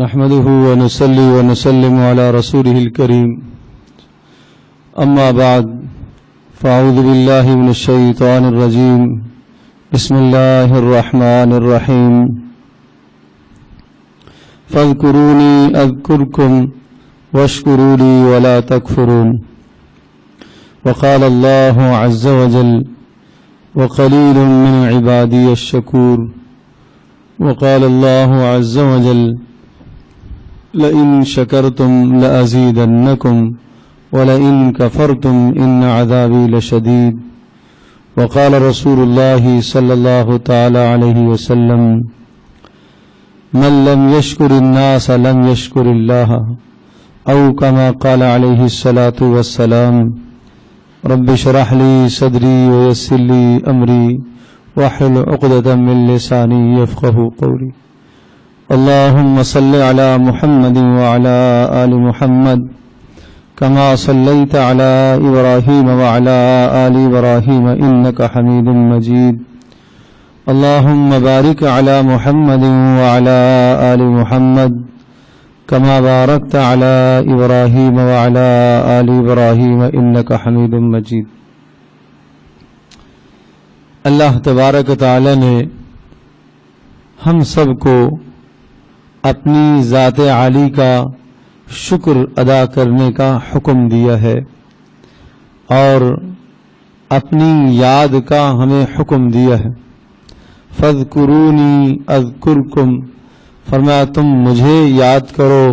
نحمده ونصلي ونسلم على رسوله الكريم أما بعد فأعوذ بالله من الشيطان الرجيم بسم الله الرحمن الرحيم فاذكروني أذكركم واشكروا لي ولا تكفرون وقال الله عز وجل وقليل من عبادي الشكور وقال الله عز وجل لئن شكرتم لأزيدنكم ولئن كفرتم إن عذابي لشديد وقال رسول الله صلى الله تعالى عليه وسلم من لم يشكر الناس لم يشكر الله أو كما قال عليه الصلاة والسلام رب اشرح لي صدري ويسر لي أمري واحلل عقدة من لساني يفقهوا قولي اللهم صل على محمد وعلى آل محمد كما صليت على إبراهيم وعلى آل إبراهيم إنك حميد مجيد اللهم بارك على محمد وعلى آل محمد كما باركت على إبراهيم وعلى آل إبراهيم إنك حميد مجيد۔ اللہ تبارک و تعالی نے ہم سب کو اپنی ذات عالی کا شکر ادا کرنے کا حکم دیا ہے اور اپنی یاد کا ہمیں حکم دیا ہے۔ فاذکرونی اذکرکم، فرمایا تم مجھے یاد کرو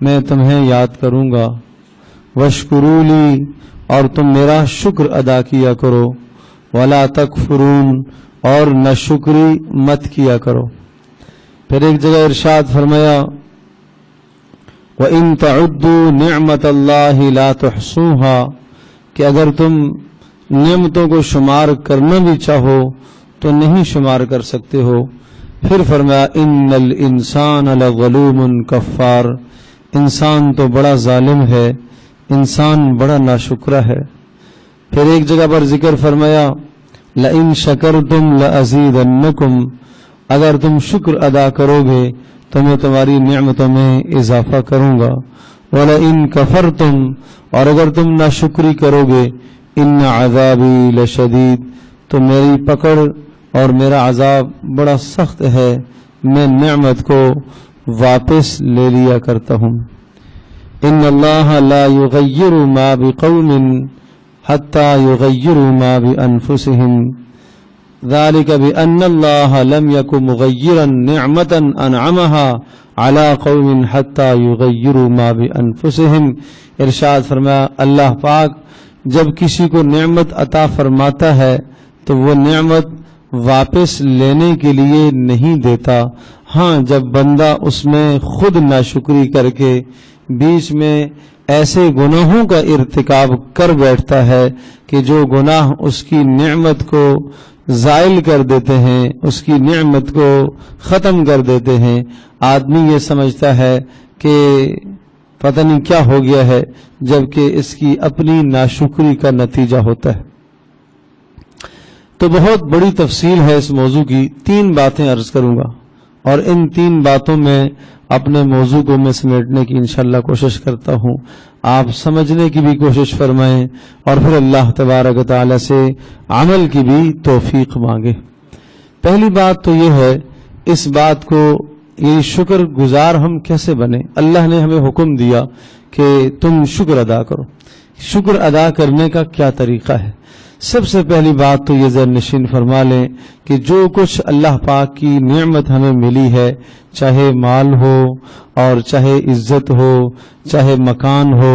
میں تمہیں یاد کروں گا۔ واشکروا لی، اور تم میرا شکر ادا کیا کرو۔ ولا تکفرون، اور ناشکری مت کیا کرو۔ پھر ایک جگہ ارشاد فرمایا وَإِن تَعُدُّوا نِعْمَةَ اللَّهِ لَا تُحْصُوهَا، کہ اگر تم نعمتوں کو شمار کرنا بھی چاہو تو نہیں شمار کر سکتے ہو۔ پھر فرمایا إِنَّ الْإِنسَانَ لَظَلُومٌ كَفَّارٌ، انسان تو بڑا ظالم ہے، انسان بڑا ناشکرا ہے۔ پھر ایک جگہ پر ذکر فرمایا لَإِن شَكَرْتُمْ لَأَزِيدَنَّكُمْ، اگر تم شکر ادا کرو گے تو میں تمہاری نعمتوں میں اضافہ کروں گا۔ وَلَئِن كَفَرْتُمْ، اور اگر تم ناشکری کرو گے إِنَّ عَذَابِي لَشَدِيدٌ، تو میری پکڑ اور میرا عذاب بڑا سخت ہے، میں نعمت کو واپس لے لیا کرتا ہوں۔ إِنَّ اللَّهَ لَا يُغَيِّرُ مَا بِقَوْمٍ حَتَّى يُغَيِّرُوا مَا بِأَنفُسِهِمْ ذَلِكَ بِأَنَّ اللَّهَ لَمْ يَكُنْ مُغَيِّرًا نِعْمَةً أَنْعَمَهَا عَلَى قَوْمٍ حَتَّى يُغَيِّرُوا مَا بِأَنفُسِهِمْ۔ ارشاد فرمایا اللہ پاک جب کسی کو نعمت عطا فرماتا ہے تو وہ نعمت واپس لینے کے لیے نہیں دیتا، ہاں جب بندہ اس میں خود ناشکری کر کے بیچ میں ایسے گناہوں کا ارتکاب کر بیٹھتا ہے کہ جو گناہ اس کی نعمت کو زائل کر دیتے ہیں، اس کی نعمت کو ختم کر دیتے ہیں، آدمی یہ سمجھتا ہے کہ پتہ نہیں کیا ہو گیا ہے، جبکہ اس کی اپنی ناشکری کا نتیجہ ہوتا ہے۔ تو بہت بڑی تفصیل ہے اس موضوع کی، 3 باتیں عرض کروں گا اور ان 3 باتوں میں اپنے موضوع کو میں سمیٹنے کی انشاءاللہ کوشش کرتا ہوں، آپ سمجھنے کی بھی کوشش فرمائیں اور پھر اللہ تبارک و تعالی سے عمل کی بھی توفیق مانگے۔ پہلی بات تو یہ ہے اس بات کو، یہ شکر گزار ہم کیسے بنیں۔ اللہ نے ہمیں حکم دیا کہ تم شکر ادا کرو۔ شکر ادا کرنے کا کیا طریقہ ہے؟ سب سے پہلی بات تو یہ ذہن نشین فرما لیں کہ جو کچھ اللہ پاک کی نعمت ہمیں ملی ہے، چاہے مال ہو اور چاہے عزت ہو، چاہے مکان ہو،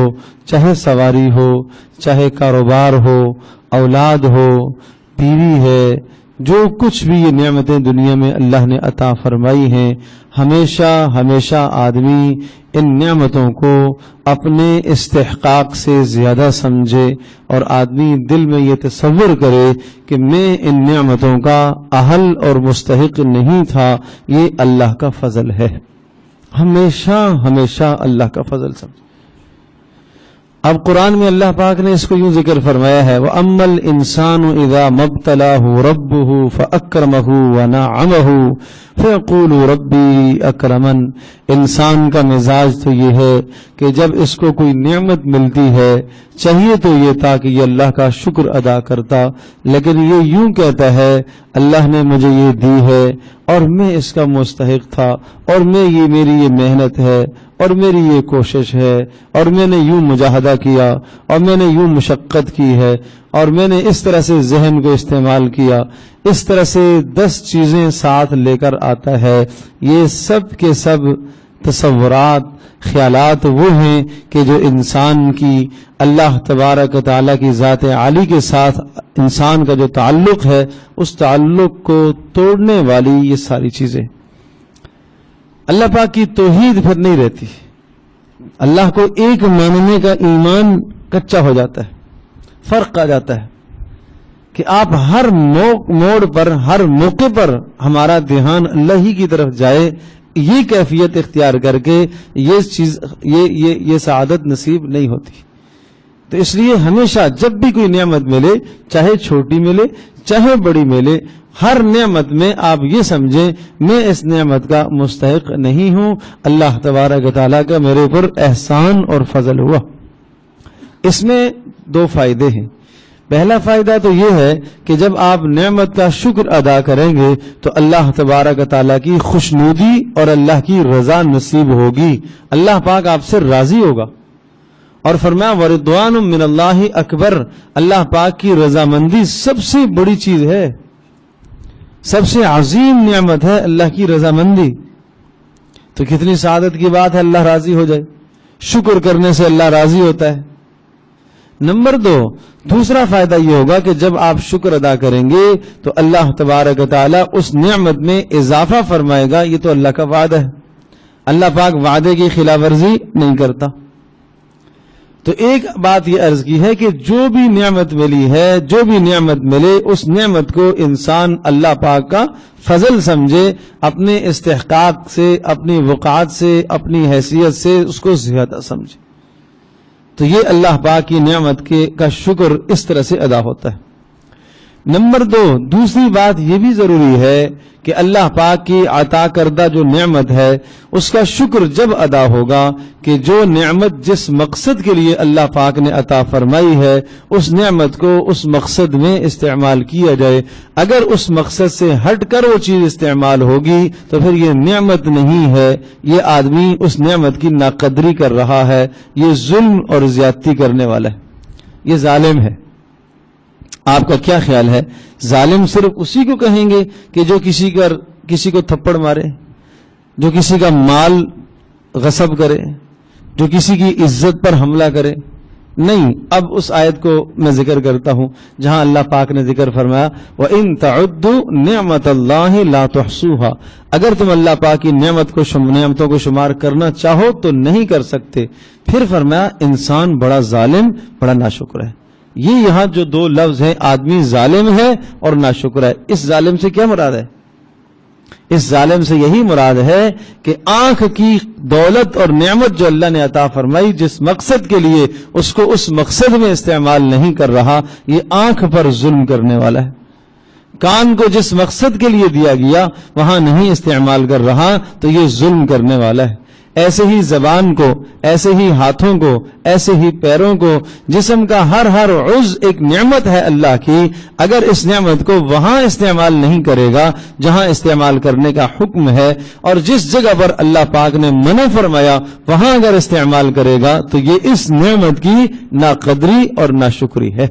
چاہے سواری ہو، چاہے کاروبار ہو، اولاد ہو، بیوی ہے، جو کچھ بھی یہ نعمتیں دنیا میں اللہ نے عطا فرمائی ہیں، ہمیشہ ہمیشہ آدمی ان نعمتوں کو اپنے استحقاق سے زیادہ سمجھے اور آدمی دل میں یہ تصور کرے کہ میں ان نعمتوں کا اہل اور مستحق نہیں تھا، یہ اللہ کا فضل ہے۔ ہمیشہ ہمیشہ اللہ کا فضل سمجھے۔ اب قرآن میں اللہ پاک نے اس کو یوں ذکر فرمایا ہے وَأَمَّا الْإِنسَانُ إِذَا مَبْتَلَاهُ رَبُّهُ فَأَكْرَمَهُ وَنَعَّمَهُ فَيَقُولُ رَبِّي أَكْرَمَنِ۔ انسان کا مزاج تو یہ ہے کہ جب اس کو کوئی نعمت ملتی ہے چاہیے تو یہ تھا کہ یہ اللہ کا شکر ادا کرتا، لیکن یہ یوں کہتا ہے اللہ نے مجھے یہ دی ہے اور میں اس کا مستحق تھا، اور میری یہ محنت ہے اور میری یہ کوشش ہے، اور میں نے یوں مجاہدہ کیا اور میں نے یوں مشقت کی ہے، اور میں نے اس طرح سے ذہن کو استعمال کیا، اس طرح سے 10 چیزیں ساتھ لے کر آتا ہے۔ یہ سب کے سب تصورات، خیالات وہ ہیں کہ جو انسان کی اللہ تبارک و تعالیٰ کی ذات عالی کے ساتھ انسان کا جو تعلق ہے اس تعلق کو توڑنے والی یہ ساری چیزیں۔ اللہ پاک کی توحید پھر نہیں رہتی، اللہ کو ایک ماننے کا ایمان کچا ہو جاتا ہے، فرق آ جاتا ہے کہ آپ ہر موڑ پر، ہر موقع پر ہمارا دھیان اللہ ہی کی طرف جائے، یہ کیفیت اختیار کر کے یہ سعادت نصیب نہیں ہوتی۔ تو اس لیے ہمیشہ جب بھی کوئی نعمت ملے، چاہے چھوٹی ملے چاہے بڑی ملے، ہر نعمت میں آپ یہ سمجھیں میں اس نعمت کا مستحق نہیں ہوں، اللہ تبارک و تعالیٰ کا میرے اوپر احسان اور فضل ہوا۔ اس میں 2 فائدے ہیں۔ پہلا فائدہ تو یہ ہے کہ جب آپ نعمت کا شکر ادا کریں گے تو اللہ تبارک و تعالیٰ کی خوشنودی اور اللہ کی رضا نصیب ہوگی، اللہ پاک آپ سے راضی ہوگا، اور فرمایا وَرِضْوَانٌ مِّنَ اللَّهِ اکبر، اللہ پاک کی رضامندی سب سے بڑی چیز ہے، سب سے عظیم نعمت ہے اللہ کی رضامندی۔ تو کتنی سعادت کی بات ہے اللہ راضی ہو جائے، شکر کرنے سے اللہ راضی ہوتا ہے۔ نمبر 2، دوسرا فائدہ یہ ہوگا کہ جب آپ شکر ادا کریں گے تو اللہ تبارک و تعالیٰ اس نعمت میں اضافہ فرمائے گا، یہ تو اللہ کا وعدہ ہے، اللہ پاک وعدے کی خلاف ورزی نہیں کرتا۔ تو ایک بات یہ عرض کی ہے کہ جو بھی نعمت ملی ہے، جو بھی نعمت ملے، اس نعمت کو انسان اللہ پاک کا فضل سمجھے، اپنے استحقاق سے، اپنی وقعت سے، اپنی حیثیت سے اس کو زیادہ سمجھے۔ تو یہ اللہ پاک کی نعمت کا شکر اس طرح سے ادا ہوتا ہے۔ نمبر 2، دوسری بات یہ بھی ضروری ہے کہ اللہ پاک کی عطا کردہ جو نعمت ہے اس کا شکر جب ادا ہوگا کہ جو نعمت جس مقصد کے لیے اللہ پاک نے عطا فرمائی ہے اس نعمت کو اس مقصد میں استعمال کیا جائے۔ اگر اس مقصد سے ہٹ کر وہ چیز استعمال ہوگی تو پھر یہ نعمت نہیں ہے، یہ آدمی اس نعمت کی ناقدری کر رہا ہے، یہ ظلم اور زیادتی کرنے والا ہے، یہ ظالم ہے۔ آپ کا کیا خیال ہے؟ ظالم صرف اسی کو کہیں گے کہ جو کسی کو تھپڑ مارے، جو کسی کا مال غصب کرے، جو کسی کی عزت پر حملہ کرے؟ نہیں، اب اس آیت کو میں ذکر کرتا ہوں جہاں اللہ پاک نے ذکر فرمایا وَإِن تَعُدُّوا نِعْمَةَ اللَّهِ لَا تُحْصُوهَا، اگر تم اللہ پاک کی نعمتوں کو شمار کرنا چاہو تو نہیں کر سکتے۔ پھر فرمایا انسان بڑا ظالم، بڑا ناشکر ہے۔ یہ یہاں جو 2 لفظ ہیں، آدمی ظالم ہے اور ناشکر ہے، اس ظالم سے کیا مراد ہے؟ اس ظالم سے یہی مراد ہے کہ آنکھ کی دولت اور نعمت جو اللہ نے عطا فرمائی جس مقصد کے لیے اس کو اس مقصد میں استعمال نہیں کر رہا، یہ آنکھ پر ظلم کرنے والا ہے۔ کان کو جس مقصد کے لیے دیا گیا وہاں نہیں استعمال کر رہا تو یہ ظلم کرنے والا ہے۔ ایسے ہی زبان کو، ایسے ہی ہاتھوں کو، ایسے ہی پیروں کو، جسم کا ہر عضو ایک نعمت ہے اللہ کی، اگر اس نعمت کو وہاں استعمال نہیں کرے گا جہاں استعمال کرنے کا حکم ہے، اور جس جگہ پر اللہ پاک نے منع فرمایا وہاں اگر استعمال کرے گا تو یہ اس نعمت کی ناقدری اور ناشکری ہے۔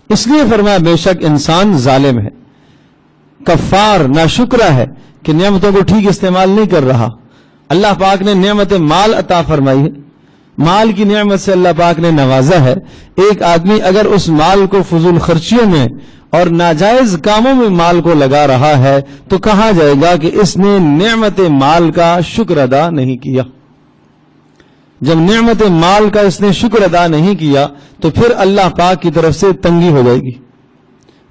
اس لیے فرمایا بے شک انسان ظالم ہے، کفار، ناشکرہ ہے کہ نعمتوں کو ٹھیک استعمال نہیں کر رہا۔ اللہ پاک نے نعمت مال عطا فرمائی ہے، مال کی نعمت سے اللہ پاک نے نوازا ہے۔ ایک آدمی اگر اس مال کو فضول خرچیوں میں اور ناجائز کاموں میں مال کو لگا رہا ہے تو کہا جائے گا کہ اس نے نعمت مال کا شکر ادا نہیں کیا۔ جب نعمت مال کا اس نے شکر ادا نہیں کیا تو پھر اللہ پاک کی طرف سے تنگی ہو جائے گی۔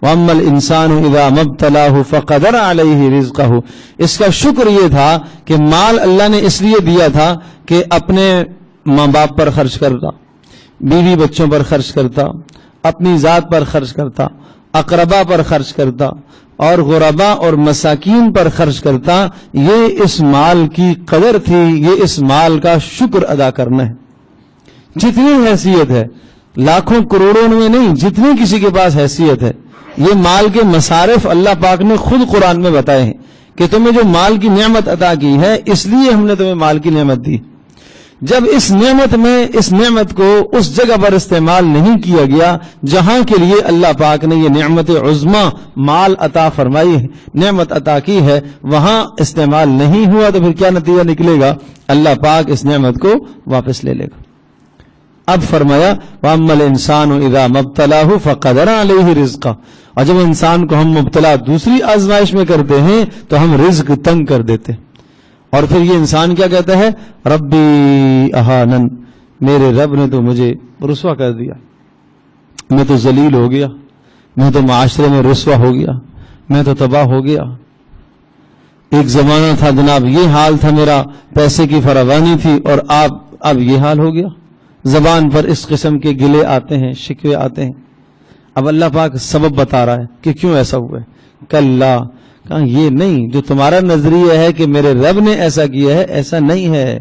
وَأَمَّا الْإِنسَانُ إِذَا مَا ابْتَلَاهُ فَقَدَرَ عَلَيْهِ رِزْقَهُ، اس کا شکر یہ تھا کہ مال اللہ نے اس لیے دیا تھا کہ اپنے ماں باپ پر خرچ کرتا، بیوی بچوں پر خرچ کرتا، اپنی ذات پر خرچ کرتا، اقربا پر خرچ کرتا اور غربا اور مساکین پر خرچ کرتا، یہ اس مال کی قدر تھی، یہ اس مال کا شکر ادا کرنا ہے. جتنی حیثیت ہے، لاکھوں کروڑوں میں نہیں، جتنی کسی کے پاس حیثیت ہے، یہ مال کے مصارف اللہ پاک نے خود قرآن میں بتائے ہیں کہ تمہیں جو مال کی نعمت عطا کی ہے اس لیے ہم نے تمہیں مال کی نعمت دی. جب اس نعمت کو اس جگہ پر استعمال نہیں کیا گیا جہاں کے لیے اللہ پاک نے یہ نعمت عظما مال عطا فرمائی ہے، نعمت عطا کی ہے، وہاں استعمال نہیں ہوا تو پھر کیا نتیجہ نکلے گا؟ اللہ پاک اس نعمت کو واپس لے لے گا. اب فرمایا وَأَمَّا الْإِنسَانُ إِذَا مَبْتَلَاهُ فَقَدَرَ عَلَيْهِ رِزْقَهُ، اور جب انسان کو ہم مبتلا دوسری آزمائش میں کرتے ہیں تو ہم رزق تنگ کر دیتے ہیں. اور پھر یہ انسان کیا کہتا ہے؟ ربی اہانن، میرے رب نے تو مجھے رسوا کر دیا، میں تو ذلیل ہو گیا، میں تو معاشرے میں رسوا ہو گیا، میں تو تباہ ہو گیا. ایک زمانہ تھا جناب یہ حال تھا میرا، پیسے کی فراوانی تھی، اور اب یہ حال ہو گیا. زبان پر اس قسم کے گلے آتے ہیں، شکوے آتے ہیں. اب اللہ پاک سبب بتا رہا ہے کہ کیوں ایسا ہوا ہے. کلا، کہا یہ نہیں، جو تمہارا نظریہ ہے کہ میرے رب نے ایسا کیا ہے، ایسا نہیں ہے،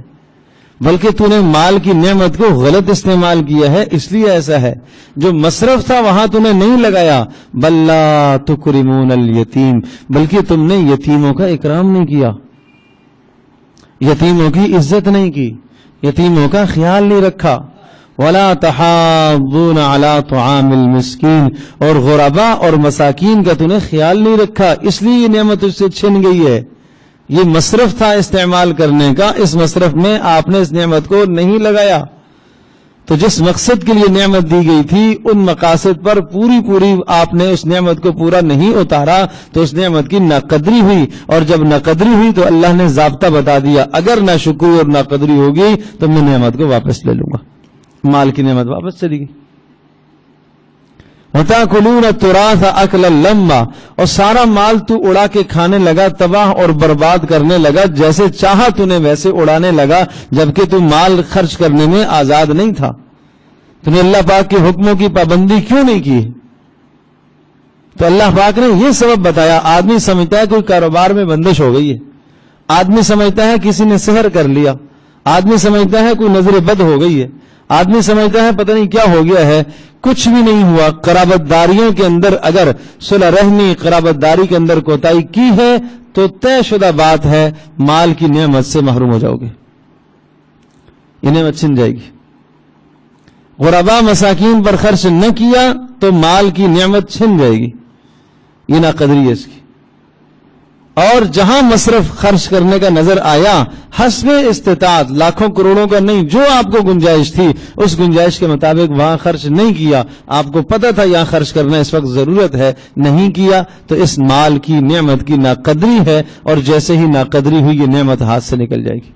بلکہ تو نے مال کی نعمت کو غلط استعمال کیا ہے، اس لیے ایسا ہے. جو مصرف تھا وہاں تو نے نہیں لگایا. بل لا تکرمون الیتیم، بلکہ تم نے یتیموں کا اکرام نہیں کیا، یتیموں کی عزت نہیں کی، یتیموں کا خیال نہیں رکھا. وَلَا تَحَاضُّونَ عَلَىٰ طَعَامِ الْمِسْكِينِ، اور غربا اور مساکین کا تو نے خیال نہیں رکھا، اس لیے یہ نعمت اس سے چھن گئی ہے. یہ مصرف تھا استعمال کرنے کا، اس مصرف میں آپ نے اس نعمت کو نہیں لگایا. تو جس مقصد کے لیے نعمت دی گئی تھی ان مقاصد پر پوری آپ نے اس نعمت کو پورا نہیں اتارا تو اس نعمت کی ناقدری ہوئی. اور جب ناقدری ہوئی تو اللہ نے ضابطہ بتا دیا، اگر ناشکری اور ناقدری ہوگی تو میں نعمت کو واپس لے لوں گا. مال کی نعمت واپس چلی گئی. وَتَأْكُلُونَ التُّرَاثَ أَكْلًا لَمًّا، اور سارا مال تو اڑا کے کھانے لگا، تباہ اور برباد کرنے لگا، جیسے چاہا تو نے ویسے اڑانے لگا، جبکہ تو مال خرچ کرنے میں آزاد نہیں تھا. تو نے اللہ پاک کے حکموں کی پابندی کیوں نہیں کی؟ تو اللہ پاک نے یہ سبب بتایا. آدمی سمجھتا ہے کوئی کاروبار میں بندش ہو گئی ہے، آدمی سمجھتا ہے کسی نے سحر کر لیا، آدمی سمجھتا ہے کوئی نظر بد ہو گئی ہے، آدمی سمجھتا ہے پتہ نہیں کیا ہو گیا ہے. کچھ بھی نہیں ہوا. قرابت داریوں کے اندر اگر صلح رحمی، قرابت داری کے اندر کوتاہی کی ہے تو طے شدہ بات ہے مال کی نعمت سے محروم ہو جاؤ گے، یہ نعمت چھن جائے گی. غربا مساکین پر خرچ نہ کیا تو مال کی نعمت چھن جائے گی، یہ ناقدری ہے اس کی. اور جہاں مصرف خرچ کرنے کا نظر آیا حسب استطاعت، لاکھوں کروڑوں کا نہیں، جو آپ کو گنجائش تھی اس گنجائش کے مطابق وہاں خرچ نہیں کیا. آپ کو پتہ تھا یہاں خرچ کرنا اس وقت ضرورت ہے، نہیں کیا تو اس مال کی نعمت کی ناقدری ہے، اور جیسے ہی ناقدری ہوئی یہ نعمت ہاتھ سے نکل جائے گی.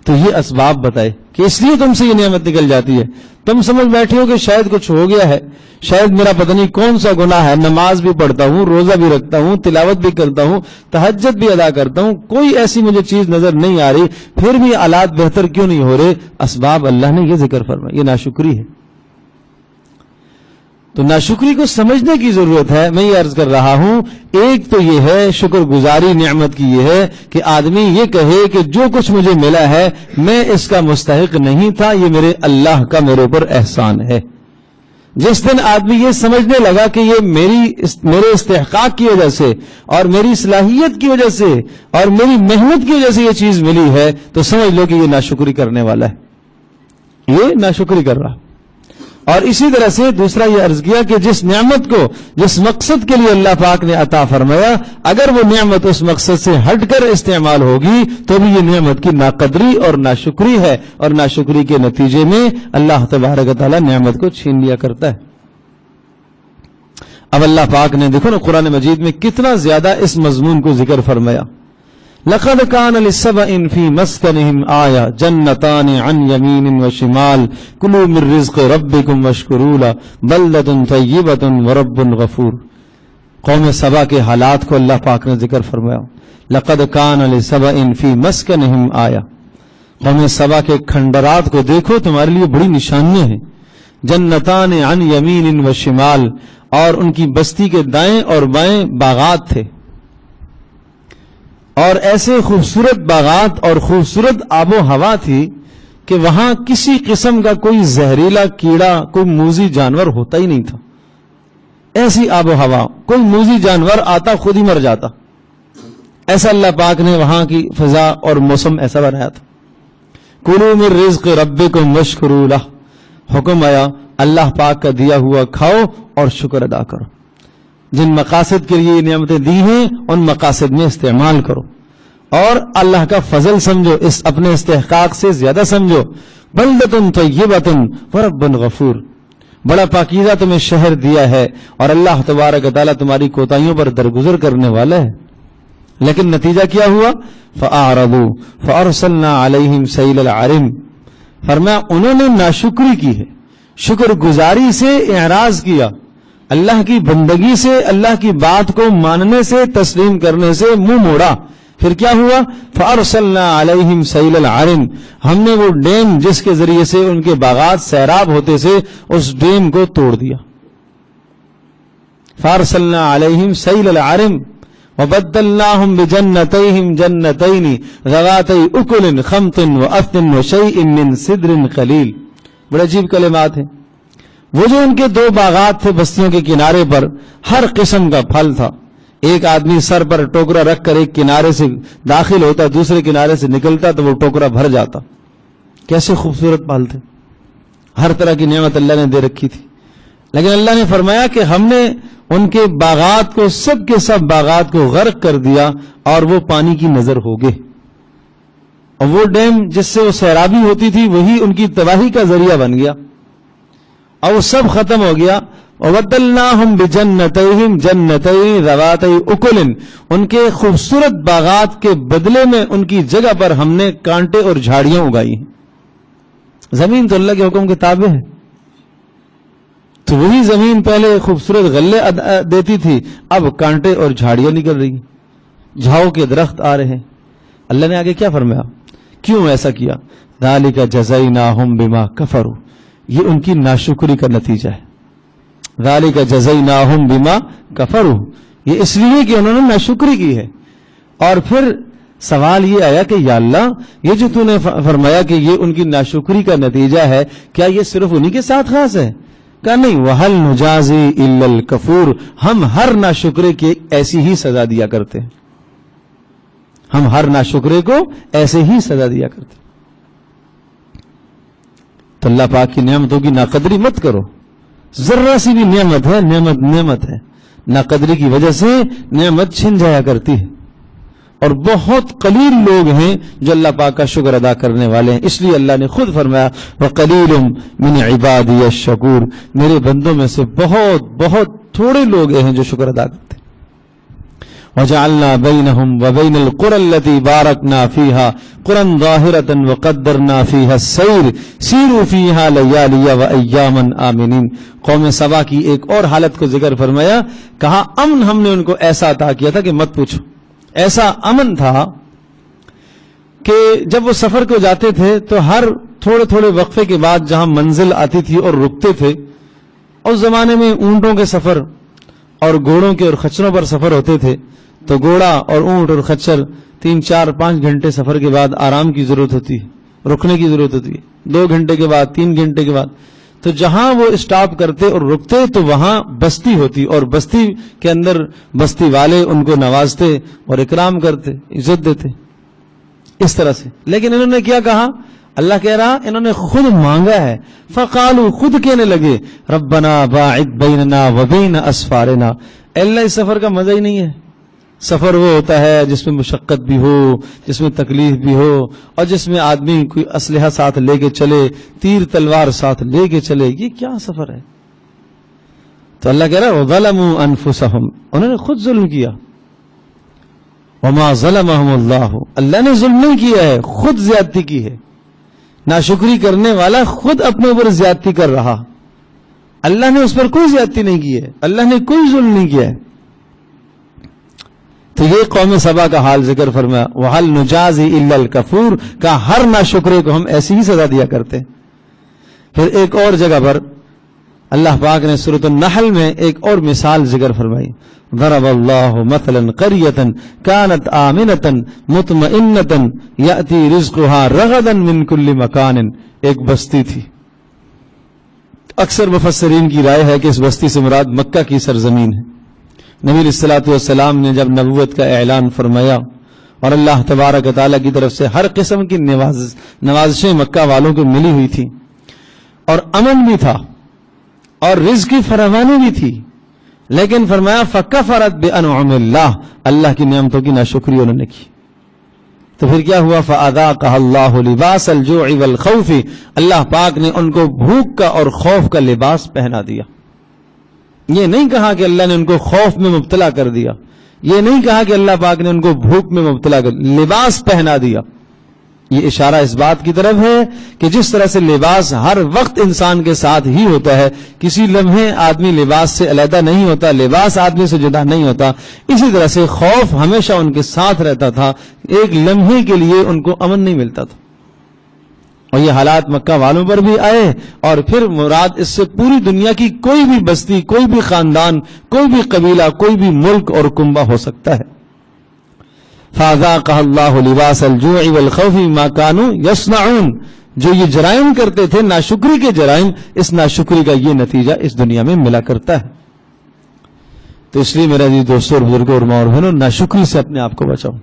تو یہ اسباب بتائے کہ اس لیے تم سے یہ نعمت نکل جاتی ہے. تم سمجھ بیٹھے ہو کہ شاید کچھ ہو گیا ہے، شاید میرا پتہ نہیں کون سا گناہ ہے، نماز بھی پڑھتا ہوں، روزہ بھی رکھتا ہوں، تلاوت بھی کرتا ہوں، تہجد بھی ادا کرتا ہوں، کوئی ایسی مجھے چیز نظر نہیں آ رہی، پھر بھی حالات بہتر کیوں نہیں ہو رہے؟ اسباب اللہ نے یہ ذکر فرمایا، یہ ناشکری ہے. تو ناشکری کو سمجھنے کی ضرورت ہے. میں یہ عرض کر رہا ہوں، ایک تو یہ ہے شکر گزاری نعمت کی، یہ ہے کہ آدمی یہ کہے کہ جو کچھ مجھے ملا ہے میں اس کا مستحق نہیں تھا، یہ میرے اللہ کا میرے اوپر احسان ہے. جس دن آدمی یہ سمجھنے لگا کہ یہ میرے استحقاق کی وجہ سے اور میری صلاحیت کی وجہ سے اور میری محنت کی وجہ سے یہ چیز ملی ہے تو سمجھ لو کہ یہ ناشکری کرنے والا ہے، یہ ناشکری کر رہا. اور اسی طرح سے دوسرا یہ عرض کیا کہ جس نعمت کو جس مقصد کے لیے اللہ پاک نے عطا فرمایا، اگر وہ نعمت اس مقصد سے ہٹ کر استعمال ہوگی تو بھی یہ نعمت کی ناقدری اور ناشکری ہے، اور ناشکری کے نتیجے میں اللہ تبارک و تعالی نعمت کو چھین لیا کرتا ہے. اب اللہ پاک نے دیکھو نا قرآن مجید میں کتنا زیادہ اس مضمون کو ذکر فرمایا. لقد كان للسبع في مسكنهم آية جنتان عن يمين وشمال كلوا من رزق ربكم واشكروا له بلدة طيبة ورب غفور. قوم سبا کے حالات کو اللہ پاک نے ذکر فرمایا. لقد كان للسبع في مسكنهم آية، قوم سبا کے کھنڈرات کو دیکھو، تمہارے لیے بڑی نشانیاں ہیں. جنتان عن یمین و شمال، اور ان کی بستی کے دائیں اور بائیں باغات تھے، اور ایسے خوبصورت باغات اور خوبصورت آب و ہوا تھی کہ وہاں کسی قسم کا کوئی زہریلا کیڑا، کوئی موذی جانور ہوتا ہی نہیں تھا. ایسی آب و ہوا، کوئی موذی جانور آتا خود ہی مر جاتا. ایسا اللہ پاک نے وہاں کی فضا اور موسم ایسا بنایا تھا. کلوا من رزق ربکم واشکروا لہ، حکم آیا اللہ پاک کا دیا ہوا کھاؤ اور شکر ادا کرو. جن مقاصد کے لیے یہ نعمتیں دی ہیں ان مقاصد میں استعمال کرو، اور اللہ کا فضل سمجھو، اس اپنے استحقاق سے زیادہ سمجھو. بلدۃ طیبۃ ورب غفور، بڑا پاکیزہ تمہیں شہر دیا ہے اور اللہ تبارک و تعالیٰ تمہاری کوتاہیوں پر درگزر کرنے والا ہے. لیکن نتیجہ کیا ہوا؟ فَأَعْرَضُوا فَأَرْسَلْنَا عَلَيْهِمْ سَيْلَ الْعَرِمِ، فرمایا انہوں نے ناشکری کی ہے، شکر گزاری سے اعراض کیا، اللہ کی بندگی سے، اللہ کی بات کو ماننے سے، تسلیم کرنے سے منہ موڑا. پھر کیا ہوا؟ فَأَرْسَلْنَا عَلَيْهِمْ سَيْلَ الْعَرِمِ، ہم نے وہ ڈیم جس کے ذریعے سے ان کے باغات سیراب ہوتے سے اس ڈیم کو توڑ دیا. فَأَرْسَلْنَا عَلَيْهِمْ سَيْلَ الْعَرِمِ وَبَدَّلْنَاهُمْ بِجَنَّتَيْهِمْ جَنَّتَيْنِ ذَوَاتَيْ أُكُلٍ خَمْطٍ وَأَثْلٍ وَشَيْءٍ مِّن سِدْرٍ قَلِيلٍ. بڑے عجیب کلمات ہیں. وہ جو ان کے دو باغات تھے بستیوں کے کنارے پر، ہر قسم کا پھل تھا. ایک آدمی سر پر ٹوکرا رکھ کر ایک کنارے سے داخل ہوتا، دوسرے کنارے سے نکلتا تو وہ ٹوکرا بھر جاتا. کیسے خوبصورت پھل تھے، ہر طرح کی نعمت اللہ نے دے رکھی تھی. لیکن اللہ نے فرمایا کہ ہم نے ان کے باغات کو، سب کے سب باغات کو غرق کر دیا اور وہ پانی کی نظر ہو گئے. اور وہ ڈیم جس سے وہ سیرابی ہوتی تھی وہی ان کی تباہی کا ذریعہ بن گیا، اور وہ سب ختم ہو گیا. وَبَدَّلْنَاهُمْ بِجَنَّتَيْهِمْ جَنَّتَيْنِ ذَوَاتَيْ أُكُلٍ، ان کے خوبصورت باغات کے بدلے میں ان کی جگہ پر ہم نے کانٹے اور جھاڑیاں اگائی ہیں. زمین تو اللہ کے حکم کے تابع ہے، تو وہی زمین پہلے خوبصورت غلے دیتی تھی، اب کانٹے اور جھاڑیاں نکل رہی ہیں، جھاؤ کے درخت آ رہے ہیں. اللہ نے آگے کیا فرمایا؟ کیوں ایسا کیا؟ ذَلِكَ جَزَيْنَاهُمْ بِمَا كَفَرُوا، یہ ان کی ناشکری کا نتیجہ ہے. ذَلِكَ جَزَيْنَاهُمْ بِمَا كَفَرُوا، یہ اس لیے کہ انہوں نے ناشکری کی ہے. اور پھر سوال یہ آیا کہ یا اللہ، یہ جو تو نے فرمایا کہ یہ ان کی ناشکری کا نتیجہ ہے، کیا یہ صرف انہی کے ساتھ خاص ہے؟ کہا نہیں، وَهَلْ نُجَازِي إِلَّا الْكَفُورَ، ہم ہر ناشکرے کی ایسی ہی سزا دیا کرتے ہیں، ہم ہر ناشکرے کو ایسے ہی سزا دیا کرتے ہیں. تو اللہ پاک کی نعمتوں کی ناقدری مت کرو. ذرہ سی بھی نعمت ہے، نعمت ہے، ناقدری کی وجہ سے نعمت چھن جایا کرتی ہے. اور بہت قلیل لوگ ہیں جو اللہ پاک کا شکر ادا کرنے والے ہیں. اس لیے اللہ نے خود فرمایا وَقَلِيلٌ مِّنْ عِبَادِيَ الشَّكُورُ، میرے بندوں میں سے بہت تھوڑے لوگ ہیں جو شکر ادا کرتے ہیں. وَجَعَلْنَا بَيْنَهُمْ وَبَيْنَ الْقُرَى الَّتِي بَارَكْنَا فِيهَا قُرًى ظَاهِرَةً وَقَدَّرْنَا فِيهَا السَّيْرَ سِيرُوا فِيهَا لَيَالِيَ وَأَيَّامًا آمِنِينَ. قوم سبا کی ایک اور حالت کو ذکر فرمایا، کہا امن ہم نے ان کو ایسا عطا کیا تھا کہ مت پوچھو. ایسا امن تھا کہ جب وہ سفر کو جاتے تھے تو ہر تھوڑے وقفے کے بعد جہاں منزل آتی تھی اور رکتے تھے. اس زمانے میں اونٹوں کے سفر اور گھوڑوں کے اور خچروں پر سفر ہوتے تھے، تو گھوڑا اور اونٹ اور خچر 3 4 5 گھنٹے سفر کے بعد آرام کی ضرورت ہوتی ہے، رکنے کی ضرورت ہوتی ہے، 2 گھنٹے کے بعد 3 گھنٹے کے بعد. تو جہاں وہ اسٹاپ کرتے اور رکتے تو وہاں بستی ہوتی، اور بستی کے اندر بستی والے ان کو نوازتے اور اکرام کرتے، عزت دیتے اس طرح سے. لیکن انہوں نے کیا کہا؟ اللہ کہہ رہا انہوں نے خود مانگا ہے. فقالوا، خود کہنے لگے ربنا باعد بیننا وبین اسفارنا، اللہ اس سفر کا مزہ ہی نہیں ہے. سفر وہ ہوتا ہے جس میں مشقت بھی ہو، جس میں تکلیف بھی ہو، اور جس میں آدمی کوئی اسلحہ ساتھ لے کے چلے، تیر تلوار ساتھ لے کے چلے. یہ کیا سفر ہے؟ تو اللہ کہہ رہا ہے وَظَلَمُوا أَنفُسَهُمْ، انہوں نے خود ظلم کیا. وَمَا ظَلَمَهُمُ اللَّهُ، اللہ نے ظلم نہیں کیا ہے، خود زیادتی کی ہے. ناشکری کرنے والا خود اپنے اوپر زیادتی کر رہا، اللہ نے اس پر کوئی زیادتی نہیں کی ہے، اللہ نے کوئی ظلم نہیں کیا ہے. تو یہ قوم سبا کا حال ذکر فرمایا. وَهَلْ نُجَازِي إِلَّا الْكَفُورَ کا ہر ناشکرے کو ہم ایسی ہی سزا دیا کرتے. پھر ایک اور جگہ پر اللہ پاک نے سورۃ النحل میں ایک اور مثال ذکر فرمائی. ضرب اللہ مثلا قریۃ کانت آمنۃ مطمئنۃ یأتی رزقها رغدا من کل مکان. ایک بستی تھی. اکثر مفسرین کی رائے ہے کہ اس بستی سے مراد مکہ کی سرزمین ہے. نبی علیہ الصلوۃ والسلام نے جب نبوت کا اعلان فرمایا اور اللہ تبارک و تعالیٰ کی طرف سے ہر قسم کی نوازشیں مکہ والوں کو ملی ہوئی تھی اور امن بھی تھا اور رزق کی فراوانی بھی تھی، لیکن فرمایا فکفرت بانعم اللہ، اللہ کی نعمتوں کی ناشکری انہوں نے کی. تو پھر کیا ہوا؟ فاذاقها اللہ لباس الجوع والخوف، اللہ پاک نے ان کو بھوک کا اور خوف کا لباس پہنا دیا. یہ نہیں کہا کہ اللہ نے ان کو خوف میں مبتلا کر دیا، یہ نہیں کہا کہ اللہ پاک نے ان کو بھوک میں مبتلا کر دیا، لباس پہنا دیا. یہ اشارہ اس بات کی طرف ہے کہ جس طرح سے لباس ہر وقت انسان کے ساتھ ہی ہوتا ہے، کسی لمحے آدمی لباس سے علیحدہ نہیں ہوتا، لباس آدمی سے جدا نہیں ہوتا، اسی طرح سے خوف ہمیشہ ان کے ساتھ رہتا تھا، ایک لمحے کے لیے ان کو امن نہیں ملتا تھا. اور یہ حالات مکہ والوں پر بھی آئے، اور پھر مراد اس سے پوری دنیا کی کوئی بھی بستی، کوئی بھی خاندان، کوئی بھی قبیلہ، کوئی بھی ملک اور کنبہ ہو سکتا ہے. فَأَذَاقَهَا اللَّهُ لِبَاسَ الْجُوعِ وَالْخَوْفِ مَا كَانُوا يَصْنَعُونَ. جو یہ جرائم کرتے تھے، ناشکری کے جرائم، اس ناشکری کا یہ نتیجہ اس دنیا میں ملا کرتا ہے. تو اس لیے میرے عزیز دوستوں اور بزرگوں اور ماں اور بہنوں، ناشکری سے اپنے آپ کو بچاؤ.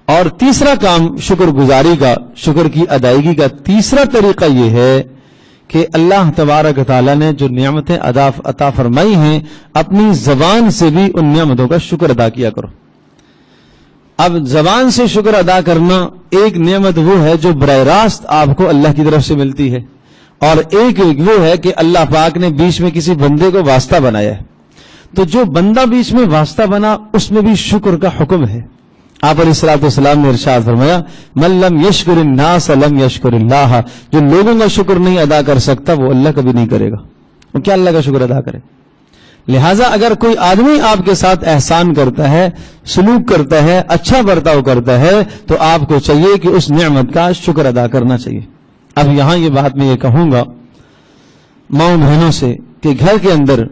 اور تیسرا کام شکر گزاری کا، شکر کی ادائیگی کا تیسرا طریقہ یہ ہے کہ اللہ تبارک و تعالیٰ نے جو نعمتیں عطا فرمائی ہیں، اپنی زبان سے بھی ان نعمتوں کا شکر ادا کیا کرو. اب زبان سے شکر ادا کرنا ایک نعمت وہ ہے جو براہ راست آپ کو اللہ کی طرف سے ملتی ہے، اور ایک وہ ہے کہ اللہ پاک نے بیچ میں کسی بندے کو واسطہ بنایا ہے. تو جو بندہ بیچ میں واسطہ بنا، اس میں بھی شکر کا حکم ہے. آپ علیہ الصلوۃ والسلام نے ارشاد فرمایا من لم یشکر الناس لم یشکر اللہ. جو لوگوں کا شکر نہیں ادا کر سکتا وہ اللہ کبھی نہیں کرے گا. وہ کیا اللہ کا شکر ادا کرے؟ لہٰذا اگر کوئی آدمی آپ کے ساتھ احسان کرتا ہے، سلوک کرتا ہے، اچھا برتاؤ کرتا ہے، تو آپ کو چاہیے کہ اس نعمت کا شکر ادا کرنا چاہیے. اب یہاں یہ بات میں یہ کہوں گا ماؤں بہنوں سے کہ گھر کے اندر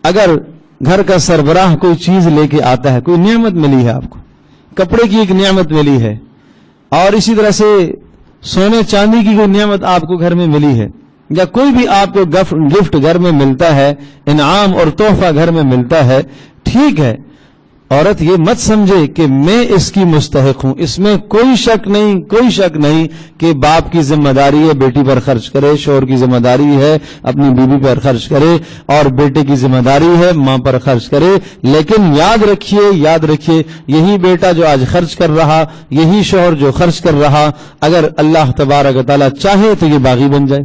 اگر گھر کا سربراہ کوئی چیز لے کے آتا ہے، کوئی نعمت ملی ہے آپ کو، کپڑے کی ایک نعمت ملی ہے، اور اسی طرح سے سونے چاندی کی کوئی نعمت آپ کو گھر میں ملی ہے، یا کوئی بھی آپ کو گفٹ گھر میں ملتا ہے، انعام اور تحفہ گھر میں ملتا ہے، ٹھیک ہے. عورت یہ مت سمجھے کہ میں اس کی مستحق ہوں. اس میں کوئی شک نہیں کہ باپ کی ذمہ داری ہے بیٹی پر خرچ کرے، شوہر کی ذمہ داری ہے اپنی بیوی پر خرچ کرے، اور بیٹے کی ذمہ داری ہے ماں پر خرچ کرے. لیکن یاد رکھیے یہی بیٹا جو آج خرچ کر رہا، یہی شوہر جو خرچ کر رہا، اگر اللہ تبارک و تعالیٰ چاہے تو یہ باغی بن جائے،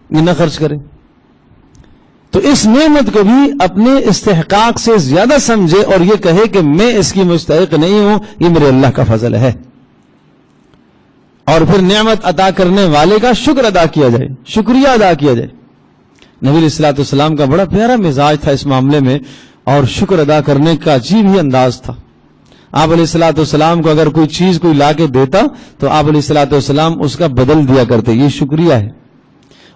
یہ نہ خرچ کرے. تو اس نعمت کو بھی اپنے استحقاق سے زیادہ سمجھے اور یہ کہے کہ میں اس کی مستحق نہیں ہوں، یہ میرے اللہ کا فضل ہے. اور پھر نعمت عطا کرنے والے کا شکر ادا کیا جائے، شکریہ ادا کیا جائے. نبی علیہ الصلوۃ والسلام کا بڑا پیارا مزاج تھا اس معاملے میں، اور شکر ادا کرنے کا عجیب ہی انداز تھا. آپ علیہ الصلوۃ والسلام کو اگر کوئی چیز کوئی لا کے دیتا تو آپ علیہ الصلوۃ والسلام اس کا بدل دیا کرتے، یہ شکریہ ہے.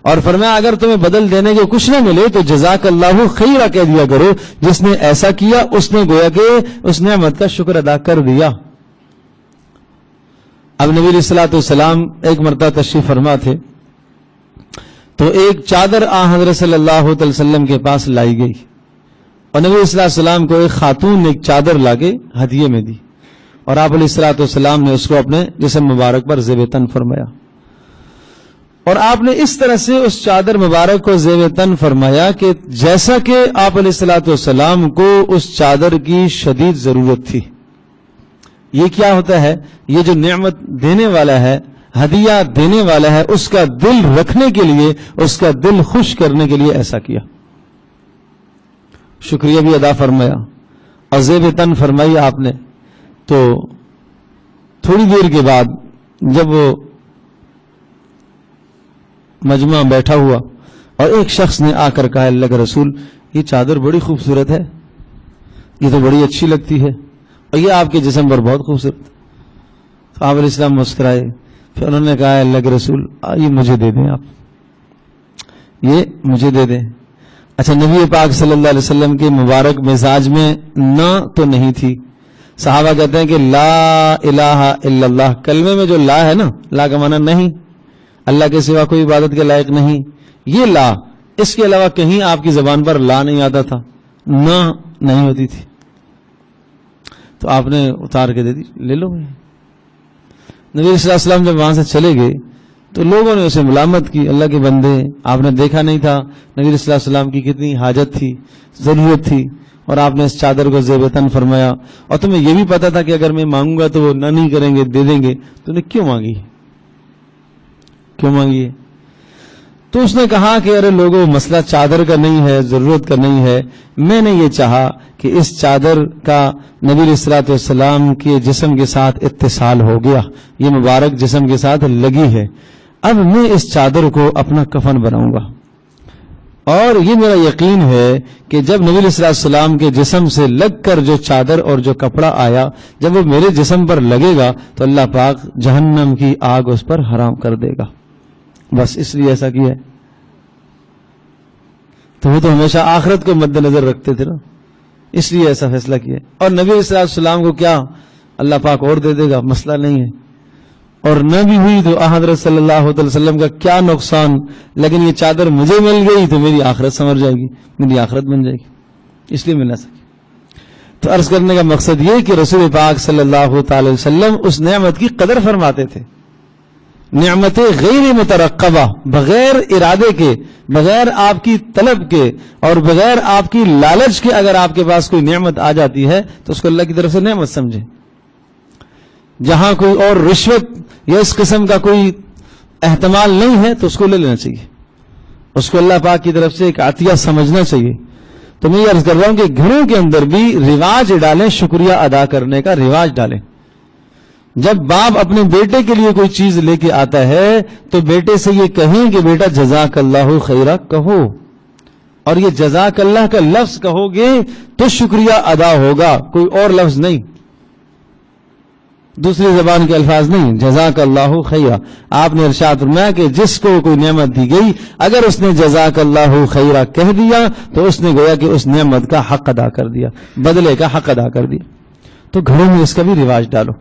اور فرمایا اگر تمہیں بدل دینے کے کچھ نہ ملے تو جزاک اللہ خیرہ کہہ دیا کرو، جس نے ایسا کیا اس نے گویا کہ اس نعمت کا شکر ادا کر دیا. اب نبی علیہ الصلوۃ والسلام ایک مرتبہ تشریف فرما تھے تو ایک چادر حضرت صلی اللہ علیہ وسلم کے پاس لائی گئی، اور نبی علیہ الصلوۃ والسلام کو ایک خاتون نے ایک چادر لا کے ہدیے میں دی، اور آپ علیہ الصلوۃ والسلام نے اس کو اپنے جسم مبارک پر زیب تن فرمایا. اور آپ نے اس طرح سے اس چادر مبارک کو زیب تن فرمایا کہ جیسا کہ آپ علیہ الصلوۃ والسلام کو اس چادر کی شدید ضرورت تھی. یہ کیا ہوتا ہے؟ یہ جو نعمت دینے والا ہے، ہدیہ دینے والا ہے، اس کا دل رکھنے کے لیے، اس کا دل خوش کرنے کے لیے ایسا کیا. شکریہ بھی ادا فرمایا اور زیب تن فرمائی آپ نے. تو تھوڑی دیر کے بعد جب وہ مجمع بیٹھا ہوا اور ایک شخص نے آ کر کہا اللہ کے رسول یہ چادر بڑی خوبصورت ہے، یہ تو بڑی اچھی لگتی ہے، اور یہ آپ کے جسم پر بہت خوبصورت. تو آپ علیہ السلام مسکرائے. پھر انہوں نے کہا اللہ کے رسول یہ مجھے دے دیں، آپ یہ مجھے دے دیں. اچھا، نبی پاک صلی اللہ علیہ وسلم کے مبارک مزاج میں نہ تو نہیں تھی. صحابہ کہتے ہیں کہ لا الہ الا اللہ، کلمے میں جو لا ہے نا، لا کا معنی نہیں، اللہ کے سوا کوئی عبادت کے لائق نہیں، یہ لا، اس کے علاوہ کہیں آپ کی زبان پر لا نہیں آتا تھا، نہ نہیں ہوتی تھی. تو آپ نے اتار کے دے دی، لے لو. نبی صلی اللہ علیہ وسلم جب وہاں سے چلے گئے تو لوگوں نے اسے ملامت کی، اللہ کے بندے آپ نے دیکھا نہیں تھا نبی صلی اللہ علیہ وسلم کی کتنی حاجت تھی، ضرورت تھی، اور آپ نے اس چادر کو زیب تن فرمایا، اور تمہیں یہ بھی پتا تھا کہ اگر میں مانگوں گا تو وہ نہ نہیں کریں گے، دے دیں گے، تو نے کیوں مانگی؟ کیوں مانگی ہے؟ تو اس نے کہا کہ ارے لوگوں، مسئلہ چادر کا نہیں ہے، ضرورت کا نہیں ہے، میں نے یہ چاہا کہ اس چادر کا نبی علیہ الصلوۃ والسلام کے جسم کے ساتھ اتصال ہو گیا، یہ مبارک جسم کے ساتھ لگی ہے، اب میں اس چادر کو اپنا کفن بناؤں گا. اور یہ میرا یقین ہے کہ جب نبی علیہ السلام کے جسم سے لگ کر جو چادر اور جو کپڑا آیا، جب وہ میرے جسم پر لگے گا تو اللہ پاک جہنم کی آگ اس پر حرام کر دے گا. بس اس لیے ایسا کیا ہے. تو وہ تو ہمیشہ آخرت کو مد نظر رکھتے تھے نا، اس لیے ایسا فیصلہ کیا. اور نبی علیہ السلام کو کیا اللہ پاک اور دے دے گا، مسئلہ نہیں ہے. اور نہ بھی ہوئی تو حضرت صلی اللہ علیہ وسلم کا کیا نقصان، لیکن یہ چادر مجھے مل گئی تو میری آخرت سنور جائے گی، میری آخرت بن جائے گی، اس لیے مل نہ سکی. تو عرض کرنے کا مقصد یہ کہ رسول پاک صلی اللہ تعالی وسلم اس نعمت کی قدر فرماتے تھے. نعمت غیر مترقبہ، بغیر ارادے کے، بغیر آپ کی طلب کے اور بغیر آپ کی لالچ کے اگر آپ کے پاس کوئی نعمت آ جاتی ہے تو اس کو اللہ کی طرف سے نعمت سمجھے. جہاں کوئی اور رشوت یا اس قسم کا کوئی احتمال نہیں ہے تو اس کو لے لینا چاہیے، اس کو اللہ پاک کی طرف سے ایک عطیہ سمجھنا چاہیے. تو میں یہ عرض کر رہا ہوں کہ گھروں کے اندر بھی رواج ڈالیں، شکریہ ادا کرنے کا رواج ڈالیں. جب باپ اپنے بیٹے کے لیے کوئی چیز لے کے آتا ہے تو بیٹے سے یہ کہیں کہ بیٹا جزاک اللہ خیرہ کہو، اور یہ جزاک اللہ کا لفظ کہو گے تو شکریہ ادا ہوگا، کوئی اور لفظ نہیں، دوسری زبان کے الفاظ نہیں، جزاک اللہ خیرہ. آپ نے ارشاد فرمایا کہ جس کو کوئی نعمت دی گئی اگر اس نے جزاک اللہ خیرہ کہہ دیا تو اس نے گویا کہ اس نعمت کا حق ادا کر دیا، بدلے کا حق ادا کر دیا. تو گھروں میں اس کا بھی رواج ڈالو.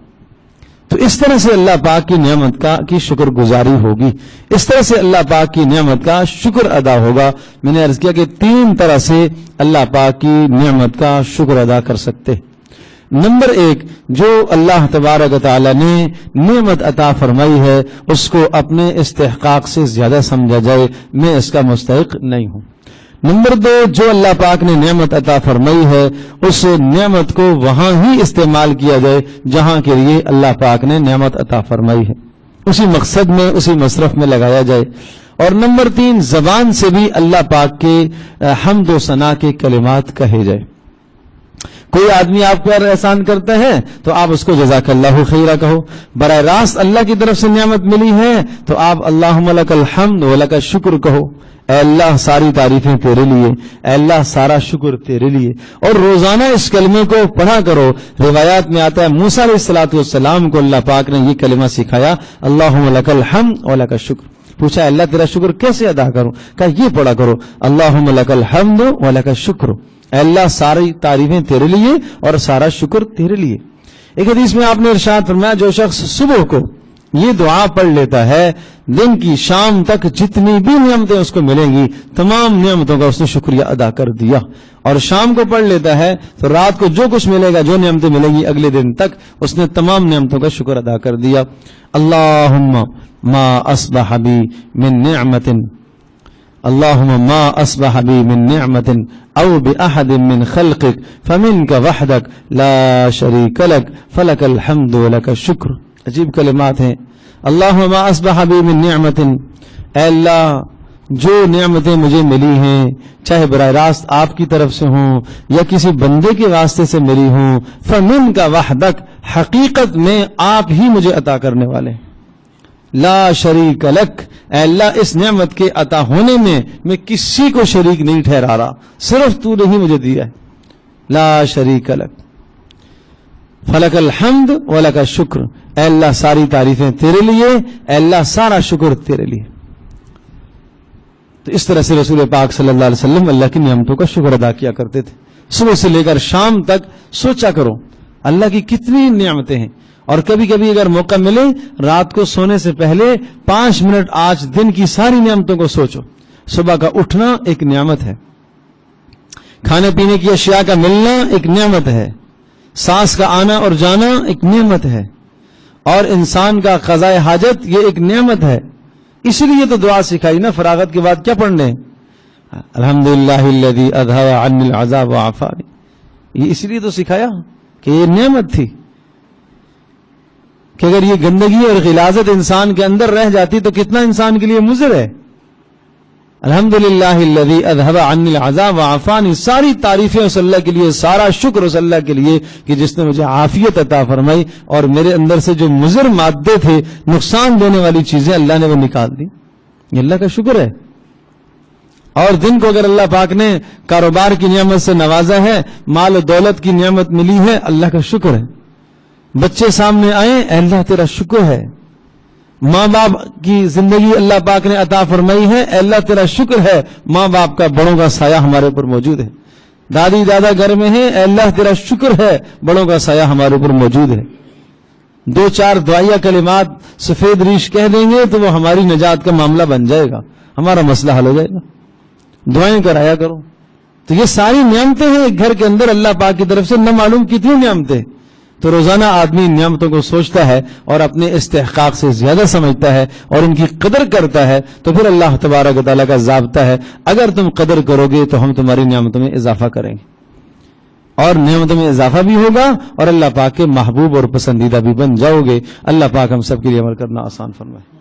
تو اس طرح سے اللہ پاک کی نعمت کی شکر گزاری ہوگی، اس طرح سے اللہ پاک کی نعمت کا شکر ادا ہوگا. میں نے عرض کیا کہ 3 طرح سے اللہ پاک کی نعمت کا شکر ادا کر سکتے. نمبر 1، جو اللہ تبارک و تعالی نے نعمت عطا فرمائی ہے اس کو اپنے استحقاق سے زیادہ سمجھا جائے، میں اس کا مستحق نہیں ہوں. نمبر 2، جو اللہ پاک نے نعمت عطا فرمائی ہے اس نعمت کو وہاں ہی استعمال کیا جائے جہاں کے لیے اللہ پاک نے نعمت عطا فرمائی ہے، اسی مقصد میں، اسی مصرف میں لگایا جائے. اور نمبر 3، زبان سے بھی اللہ پاک کے حمد و ثنا کے کلمات کہے جائے. کوئی آدمی آپ پر احسان کرتا ہے تو آپ اس کو جزاک اللہ خیرہ کہو. براہ راست اللہ کی طرف سے نعمت ملی ہے تو آپ اللہم لک الحمد و لک الشکر کہو. اے اللہ ساری تعریفیں تیرے لیے، اے اللہ سارا شکر تیرے لیے. اور روزانہ اس کلمے کو پڑھا کرو. روایات میں آتا ہے موسیٰ علیہ الصلوۃ والسلام کو اللہ پاک نے یہ کلمہ سکھایا، اللہم لک الحمد و لک الشکر. پوچھا اللہ تیرا شکر کیسے ادا کروں؟ کہا یہ پڑھا کرو، اللہم لک الحمد و لک الشکر. اے اللہ ساری تعریفیں تیرے لیے اور سارا شکر تیرے لیے. ایک حدیث میں آپ نے ارشاد فرمایا جو شخص صبح کو یہ دعا پڑھ لیتا ہے دن کی شام تک جتنی بھی نعمتیں اس کو ملیں گی تمام نعمتوں کا اس نے شکریہ ادا کر دیا. اور شام کو پڑھ لیتا ہے تو رات کو جو کچھ ملے گا، جو نعمتیں ملیں گی اگلے دن تک اس نے تمام نعمتوں کا شکر ادا کر دیا. اللہم ما اصبح بی من نعمت، اللہم ما اصبح بی من نعمت او باحد من خلقک فمنک وحدک لا شریک لک فلک الحمد ولک الشکر. عجیب کلمات ہیں. اللہم ما اصبح بی من نعمت، اے اللہ جو نعمتیں مجھے ملی ہیں چاہے براہ راست آپ کی طرف سے ہوں یا کسی بندے کے واسطے سے ملی ہوں، فمنک وحدک، حقیقت میں آپ ہی مجھے عطا کرنے والے ہیں. لا شریک لک، اے اللہ اس نعمت کے عطا ہونے میں کسی کو شریک نہیں ٹھہرا رہا، صرف تو نے ہی مجھے دیا ہے. لا شریک لک. فلک الحمد ولک الشکر، اے اللہ ساری تعریفیں تیرے لیے، اے اللہ سارا شکر تیرے لیے۔ تو اس طرح سے رسول پاک صلی اللہ علیہ وسلم اللہ کی نعمتوں کا شکر ادا کیا کرتے تھے۔ صبح سے لے کر شام تک سوچا کرو اللہ کی کتنی نعمتیں ہیں، اور کبھی کبھی اگر موقع ملے رات کو سونے سے پہلے 5 منٹ آج دن کی ساری نعمتوں کو سوچو۔ صبح کا اٹھنا ایک نعمت ہے، کھانے پینے کی اشیاء کا ملنا ایک نعمت ہے، سانس کا آنا اور جانا ایک نعمت ہے، اور انسان کا قضاء حاجت یہ ایک نعمت ہے۔ اسی لیے تو دعا سکھائی نا فراغت کے بعد کیا پڑھنے، الحمدللہ الذی اذھب عنی العذاب وعافانی، یہ اسی لیے تو سکھایا کہ یہ نعمت تھی، کہ اگر یہ گندگی اور غلاظت انسان کے اندر رہ جاتی تو کتنا انسان کے لیے مضر ہے۔ الحمدللہ الذی اذھب عنی العذاب وعافانی، ساری تعریفیں اس اللہ کے لیے، سارا شکر اس اللہ کے لیے کہ جس نے مجھے عافیت عطا فرمائی اور میرے اندر سے جو مضر مادے تھے، نقصان دینے والی چیزیں اللہ نے وہ نکال دی، یہ اللہ کا شکر ہے۔ اور دن کو اگر اللہ پاک نے کاروبار کی نعمت سے نوازا ہے، مال و دولت کی نعمت ملی ہے، اللہ کا شکر ہے۔ بچے سامنے آئے، اللہ تیرا شکر ہے۔ ماں باپ کی زندگی اللہ پاک نے عطا فرمائی ہے، اللہ تیرا شکر ہے، ماں باپ کا بڑوں کا سایہ ہمارے اوپر موجود ہے۔ دادی دادا گھر میں ہیں، اللہ تیرا شکر ہے، بڑوں کا سایہ ہمارے اوپر موجود ہے۔ 2-4 دعائیہ کلمات سفید ریش کہہ دیں گے تو وہ ہماری نجات کا معاملہ بن جائے گا، ہمارا مسئلہ حل ہو جائے گا۔ دعائیں کرایا کرو۔ تو یہ ساری نعمتیں ہیں ایک گھر کے اندر اللہ پاک کی طرف سے، نہ معلوم کتنی نعمتیں۔ تو روزانہ آدمی نعمتوں کو سوچتا ہے اور اپنے استحقاق سے زیادہ سمجھتا ہے اور ان کی قدر کرتا ہے، تو پھر اللہ تبارک و تعالیٰ کا ضابطہ ہے اگر تم قدر کرو گے تو ہم تمہاری نعمتوں میں اضافہ کریں گے، اور نعمتوں میں اضافہ بھی ہوگا اور اللہ پاک کے محبوب اور پسندیدہ بھی بن جاؤ گے۔ اللہ پاک ہم سب کے لیے عمل کرنا آسان فرمائے۔